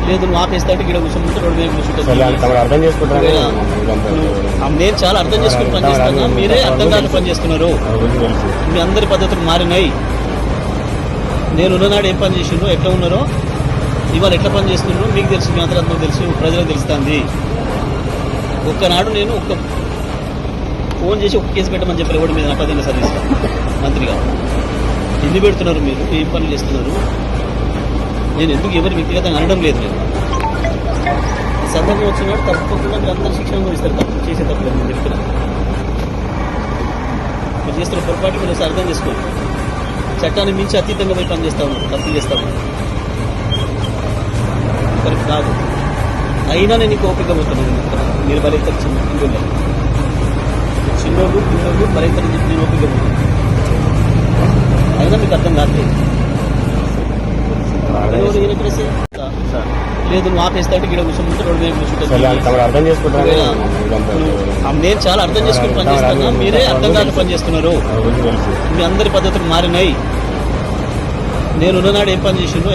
లేదు నువ్వు ఆపేస్తా అంటే ఇక్కడ కూర్చొని రోడ్డు మీద అర్థం చేసుకుంటారు. నేను చాలా అర్థం చేసుకుని పనిచేస్తున్నా, మీరే అర్థం కాక పనిచేస్తున్నారు. మీ అందరి పద్ధతులు మారినాయి. నేను ఉన్ననాడు ఏం పని చేసిండ్రో, ఎట్లా ఉన్నారో, ఇవాళ ఎట్లా పని చేస్తున్నారో మీకు తెలుసు, మీ అంతరాత్మకు తెలుసు, ప్రజలకు తెలుస్తుంది. ఒక్కనాడు నేను ఫోన్ చేసి ఒక కేసు పెట్టమని చెప్పారు కూడా మీద 10 సర్వీస్ మంత్రిగా. ఎన్ని పెడుతున్నారు మీరు, ఏం పనులు చేస్తున్నారు? నేను ఎందుకు ఎవరు వ్యక్తిగతంగా అనడం లేదు. నేను సందర్భం వచ్చినాడు తప్పకుండా మీరు అందరూ శిక్షణ ఇస్తారు. తప్పు చేసే తప్పు నేను చెప్తున్నాను. మీరు చేస్తున్న పొరపాటు మీరు అర్థం చేసుకోండి. చట్టాన్ని మించి అతీతంగా పోయి పని చేస్తా ఉన్నారు, తప్పులు చేస్తా ఉన్నారు. కరెక్ట్ కాదు. అయినా నేను నీకు ఓపిక పోతున్నాను. మీరు బలైతారు చిన్నోళ్ళు పిల్లలు బలైతారని చెప్పి నేను ఓపిక పోతున్నాను. అయినా మీకు అర్థం కాదు. లేదు నువ్వు ఆపేస్తా అంటే ఇక్కడ కూర్చొని రోడ్డు మీద కూర్చుంటారు. అర్థం చేసుకుంటారు. నేను చాలా అర్థం చేసుకుని పనిచేస్తున్నా, మీరే అర్థం కాక పనిచేస్తున్నారు. మీ అందరి పద్ధతులు మారినాయి. నేను ఉన్ననాడు ఏం పని చేసిండ్రో